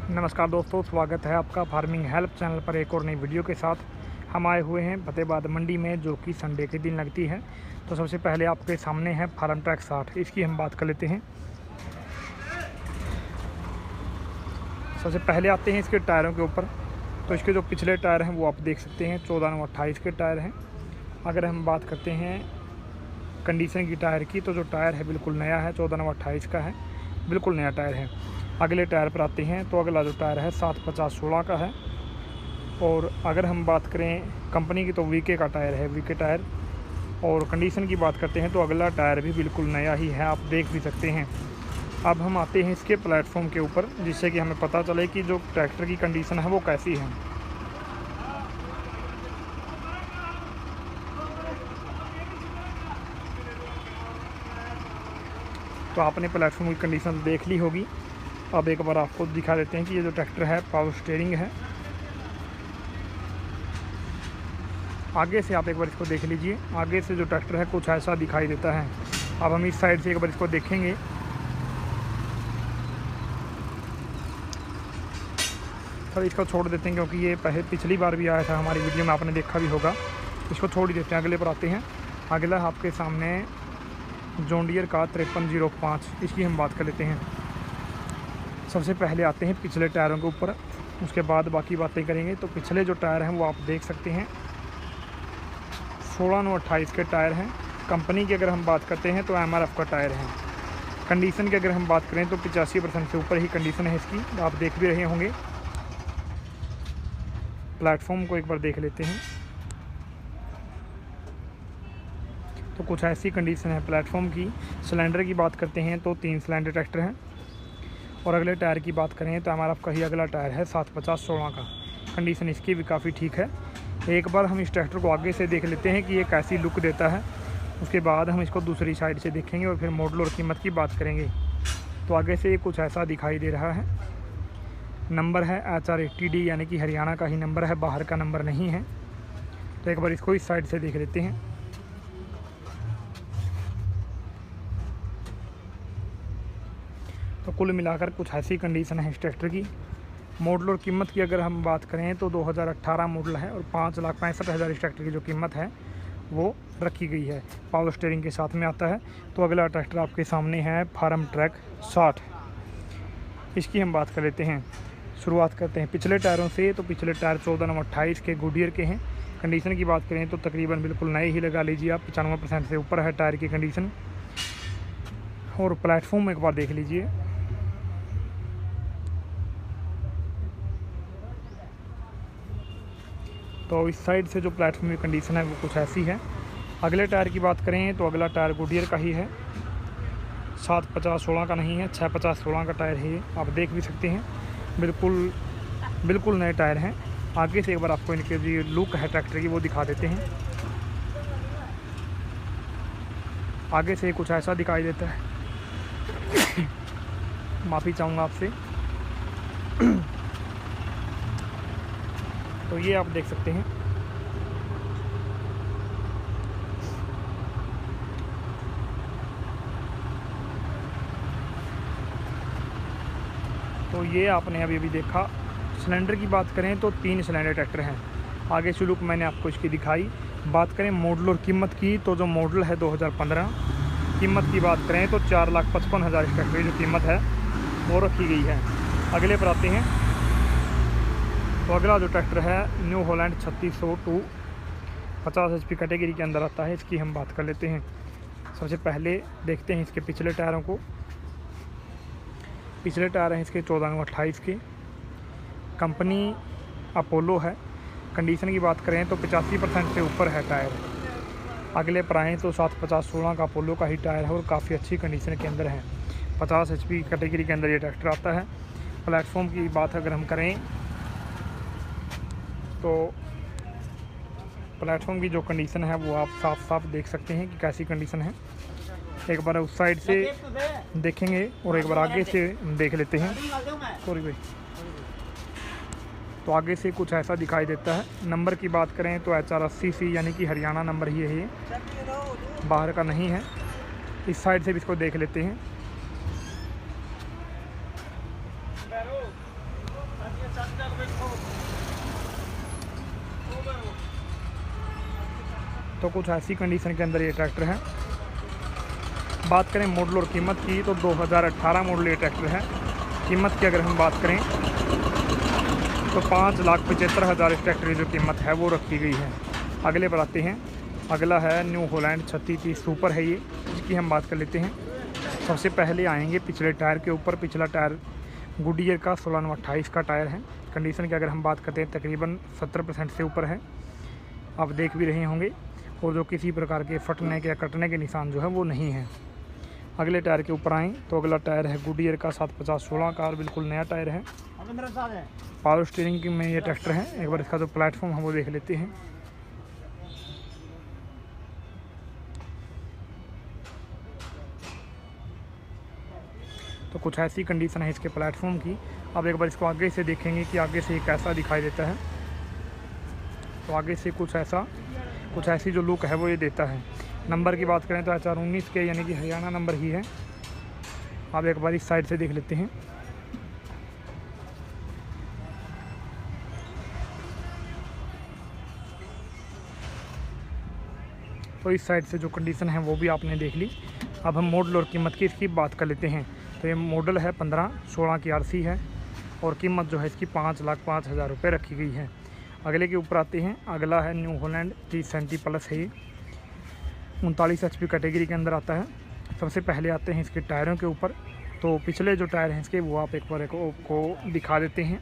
नमस्कार दोस्तों, स्वागत है आपका फार्मिंग हेल्प चैनल पर एक और नई वीडियो के साथ। हम आए हुए हैं फतेहाबाद मंडी में, जो कि संडे के दिन लगती है। तो सबसे पहले आपके सामने है फार्म ट्रैक 60, इसकी हम बात कर लेते हैं। सबसे पहले आते हैं इसके टायरों के ऊपर। तो इसके जो पिछले टायर हैं वो आप देख सकते हैं 14/28 के टायर हैं। अगर हम बात करते हैं कंडीशन की टायर की, तो जो टायर है बिल्कुल नया है, 14/28 का है, बिल्कुल नया टायर है। अगले टायर पर आते हैं तो अगला जो टायर है 750/16 का है। और अगर हम बात करें कंपनी की, तो वीके का टायर है, वीके टायर। और कंडीशन की बात करते हैं तो अगला टायर भी बिल्कुल नया ही है, आप देख भी सकते हैं। अब हम आते हैं इसके प्लेटफॉर्म के ऊपर, जिससे कि हमें पता चले कि जो ट्रैक्टर की कंडीशन है वो कैसी है। तो आपने प्लेटफॉर्म की कंडीशन देख ली होगी। अब एक बार आपको दिखा देते हैं कि ये जो ट्रैक्टर है पावर स्टीयरिंग है। आगे से आप एक बार इसको देख लीजिए। आगे से जो ट्रैक्टर है कुछ ऐसा दिखाई देता है। अब हम इस साइड से एक बार इसको देखेंगे। सर इसको छोड़ देते हैं, क्योंकि ये पिछली बार भी आया था हमारी वीडियो में, आपने देखा भी होगा। इसको छोड़ ही देते हैं, अगले पर आते हैं। अगला आपके सामने जॉन डियर का 5305, इसकी हम बात कर लेते हैं। सबसे पहले आते हैं पिछले टायरों के ऊपर, उसके बाद बाकी बातें करेंगे। तो पिछले जो टायर हैं वो आप देख सकते हैं 16/28 के टायर हैं। कंपनी की अगर हम बात करते हैं तो MRF का टायर है। कंडीशन की अगर हम बात करें तो 85% से ऊपर ही कंडीशन है इसकी, आप देख भी रहे होंगे। प्लेटफॉर्म को एक बार देख लेते हैं। तो कुछ ऐसी कंडीशन है प्लेटफॉर्म की। सिलेंडर की बात करते हैं तो 3 सिलेंडर ट्रैक्टर हैं। और अगले टायर की बात करें तो MRF का ही अगला टायर है 750/16 का। कंडीशन इसकी भी काफ़ी ठीक है। एक बार हम इस ट्रैक्टर को आगे से देख लेते हैं कि ये कैसी लुक देता है। उसके बाद हम इसको दूसरी साइड से देखेंगे और फिर मॉडल और कीमत की बात करेंगे। तो आगे से ये कुछ ऐसा दिखाई दे रहा है। नंबर है HR80D, यानी कि हरियाणा का ही नंबर है, बाहर का नंबर नहीं है। तो एक बार इसको इस साइड से देख लेते हैं। तो कुल मिलाकर कुछ ऐसी कंडीशन है इस ट्रैक्टर की। मॉडल और कीमत की अगर हम बात करें तो 2018 मॉडल है और 5,65,000 इस ट्रैक्टर की जो कीमत है वो रखी गई है। पावर स्टीयरिंग के साथ में आता है। तो अगला ट्रैक्टर आपके सामने है फार्म ट्रैक 60, इसकी हम बात कर लेते हैं। शुरुआत करते हैं पिछले टायरों से। तो पिछले टायर 14/28 के गुडियर के हैं। कंडीशन की बात करें तो तकरीबन बिल्कुल नए ही लगा लीजिए आप, 95% से ऊपर है टायर की कंडीशन। और प्लेटफॉर्म एक बार देख लीजिए। तो इस साइड से जो प्लेटफॉर्म की कंडीशन है वो कुछ ऐसी है। अगले टायर की बात करें तो अगला टायर गुडियर का ही है, 750/16 का नहीं है, 650/16 का टायर है ये, आप देख भी सकते हैं। बिल्कुल नए टायर हैं। आगे से एक बार आपको इनके जो लुक है ट्रैक्टर की वो दिखा देते हैं। आगे से कुछ ऐसा दिखाई देता है। माफ़ी चाहूँगा आपसे। तो ये आप देख सकते हैं। तो ये आपने अभी देखा। सिलेंडर की बात करें तो 3 सिलेंडर ट्रैक्टर हैं। आगे से लुक मैंने आपको इसकी दिखाई। बात करें मॉडल और कीमत की, तो जो मॉडल है 2015, कीमत की बात करें तो 4,55,000 इस ट्रैक्टर की जो कीमत है वो रखी गई है। अगले पर आते हैं। तो अगला जो ट्रैक्टर है न्यू हॉलैंड 3602, 50 HP कैटेगरी के अंदर आता है, इसकी हम बात कर लेते हैं। सबसे पहले देखते हैं इसके पिछले टायरों को। पिछले टायर हैं इसके 14/28 के। कंपनी अपोलो है। कंडीशन की बात करें तो 85% से ऊपर है टायर। अगले पर आएँ तो 750/16 का अपोलो का ही टायर है और काफ़ी अच्छी कंडीशन के अंदर है। 50 HP कैटेगरी के अंदर ये ट्रैक्टर आता है। प्लेटफॉर्म की बात अगर हम करें तो प्लेटफॉर्म की जो कंडीशन है वो आप साफ देख सकते हैं कि कैसी कंडीशन है। एक बार उस साइड से देखेंगे और एक बार आगे से देख लेते हैं। सॉरी भाई। तो आगे से कुछ ऐसा दिखाई देता है। नंबर की बात करें तो HR80C, यानी कि हरियाणा नंबर ही है ये, बाहर का नहीं है। इस साइड से भी इसको देख लेते हैं। तो कुछ ऐसी कंडीशन के अंदर ये ट्रैक्टर है। बात करें मॉडल और कीमत की तो 2018 मॉडल ये ट्रैक्टर है। कीमत की अगर हम बात करें तो 5,75,000 इस ट्रैक्टर की जो कीमत है वो रखी गई है। अगले पर आते हैं। अगला है न्यू हॉलैंड 3630 सुपर है ये, इसकी हम बात कर लेते हैं। सबसे पहले आएंगे पिछले टायर के ऊपर। पिछला टायर गुडियर का 16/28 का टायर है। कंडीशन की अगर हम बात करते हैं तकरीबन 70% से ऊपर है, आप देख भी रहे होंगे, और जो किसी प्रकार के फटने के या कटने के निशान जो है वो नहीं है। अगले टायर के ऊपर आएँ तो अगला टायर है गुडियर का 750/16 का और बिल्कुल नया टायर है। पावर स्टीयरिंग की में ये ट्रैक्टर है। एक बार इसका जो प्लेटफॉर्म है वो देख लेते हैं। तो कुछ ऐसी कंडीशन है इसके प्लेटफॉर्म की। अब एक बार इसको आगे से देखेंगे कि आगे से ये कैसा दिखाई देता है। तो आगे से कुछ ऐसी जो लुक है वो ये देता है। नंबर की बात करें तो HR19 के यानी कि हरियाणा नंबर ही है। आप एक बार इस साइड से देख लेते हैं। तो इस साइड से जो कंडीशन है वो भी आपने देख ली। अब हम मॉडल और कीमत की इसकी बात कर लेते हैं। तो ये मॉडल है 15/16 की RC है और कीमत जो है इसकी 5,05,000 रुपये रखी गई है। अगले के ऊपर आते हैं। अगला है न्यू हॉलैंड 370 प्लस है ये, 39 HP कैटेगरी के अंदर आता है। सबसे पहले आते हैं इसके टायरों के ऊपर। तो पिछले जो टायर हैं इसके वो आप एक बार को दिखा देते हैं।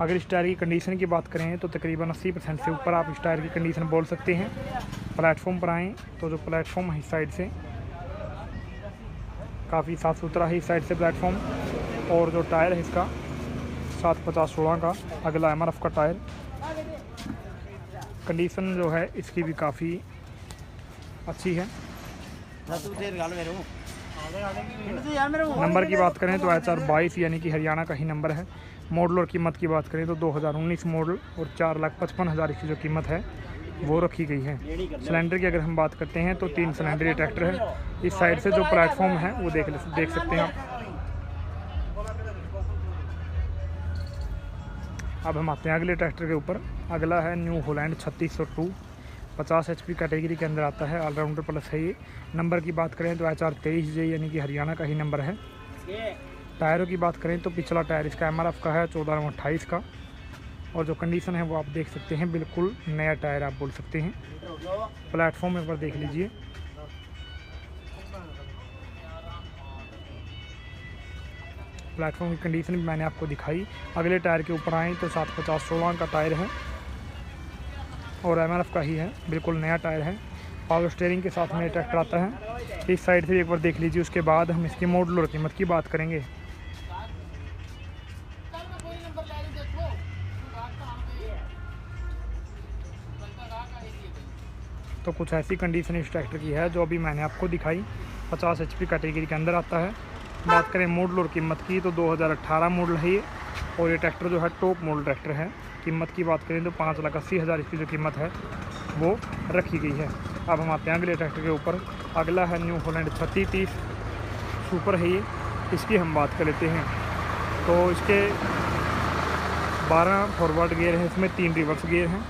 अगर इस टायर की कंडीशन की बात करें तो तकरीबन 80% से ऊपर आप इस टायर की कंडीशन बोल सकते हैं। प्लेटफॉर्म पर आएँ तो जो प्लेटफॉर्म है इस साइड से काफ़ी साफ़ सुथरा है, इस साइड से प्लेटफॉर्म। और जो टायर है इसका 750/16 का अगला MRF का टायर। कंडीशन जो है इसकी भी काफ़ी अच्छी है। नंबर की बात करें तो HR22 यानी कि हरियाणा का ही नंबर है। मॉडल और कीमत की बात करें तो 2019 मॉडल और 4,55,000 इसकी जो कीमत है वो रखी गई है। सिलेंडर की अगर हम बात करते हैं तो 3 सिलेंडर ये ट्रैक्टर है। इस साइड से जो प्लेटफॉर्म है वो देख सकते हैं आप। अब हम आते हैं अगले ट्रैक्टर के ऊपर। अगला है न्यू हॉलैंड 3602, 50 HP कैटेगरी के अंदर आता है। ऑलराउंडर प्लस है ये। नंबर की बात करें तो HR23J यानी कि हरियाणा का ही नंबर है। टायरों की बात करें तो पिछला टायर इसका MRF का है 14/28 का और जो कंडीशन है वो आप देख सकते हैं, बिल्कुल नया टायर आप बोल सकते हैं। प्लेटफॉर्म एक बार देख लीजिए। प्लेटफॉर्म की कंडीशन भी मैंने आपको दिखाई। अगले टायर के ऊपर आएँ तो 750/16 का टायर है और MRF का ही है, बिल्कुल नया टायर है। पावर स्टीयरिंग के साथ में ट्रैक्टर आता है। इस साइड से एक बार देख लीजिए। उसके बाद हम इसकी मॉडल और कीमत की बात करेंगे। तो कुछ ऐसी कंडीशन इस ट्रैक्टर की है जो अभी मैंने आपको दिखाई। 50 HP कैटेगरी के अंदर आता है। बात करें मॉडल और कीमत की तो 2018 मॉडल है ये और ये ट्रैक्टर जो है टॉप मॉडल ट्रैक्टर है। कीमत की बात करें तो 5,80,000 इसकी जो कीमत है वो रखी गई है। अब हम आते हैं अगले ट्रैक्टर के ऊपर। अगला है न्यू हॉलैंड 3630 सुपर है ये, इसकी हम बात कर लेते हैं। तो इसके 12 फॉरवर्ड गियर हैं, इसमें 3 रिवर्स गियर हैं।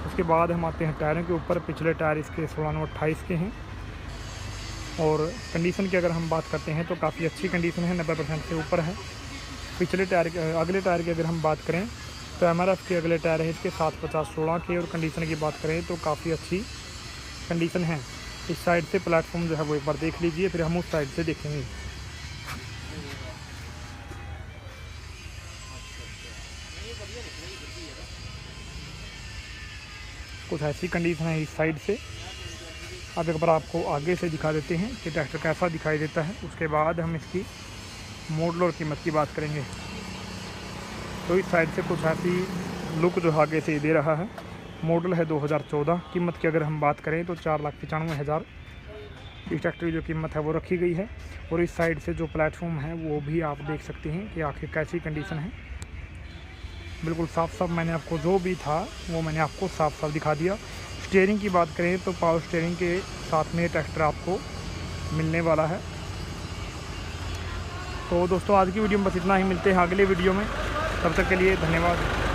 उसके बाद हम आते हैं टायरों के ऊपर। पिछले टायर इसके 16/28 के हैं और कंडीशन की अगर हम बात करते हैं तो काफ़ी अच्छी कंडीशन है, 90% से ऊपर है। पिछले टायर के अगले टायर की अगर हम बात करें तो MRF के अगले टायर है इसके 750/16 के और कंडीशन की बात करें तो काफ़ी अच्छी कंडीशन है। इस साइड से प्लेटफॉर्म जो है वो एक बार देख लीजिए, फिर हम उस साइड से देखेंगे। कुछ ऐसी कंडीशन है इस साइड से। अब एक बार आपको आगे से दिखा देते हैं कि ट्रैक्टर कैसा दिखाई देता है। उसके बाद हम इसकी मॉडल और कीमत की बात करेंगे। तो इस साइड से कुछ ऐसी लुक जो आगे से दे रहा है। मॉडल है 2014। कीमत की अगर हम बात करें तो 4,95,000 इस ट्रैक्टर की जो कीमत है वो रखी गई है। और इस साइड से जो प्लेटफॉर्म है वो भी आप देख सकते हैं कि आखिर कैसी कंडीशन है। बिल्कुल साफ साफ मैंने आपको जो भी था वो मैंने आपको साफ साफ दिखा दिया। स्टीयरिंग की बात करें तो पावर स्टीयरिंग के साथ में ट्रैक्टर आपको मिलने वाला है। तो दोस्तों आज की वीडियो में बस इतना ही। मिलते हैं अगले वीडियो में। तब तक के लिए धन्यवाद।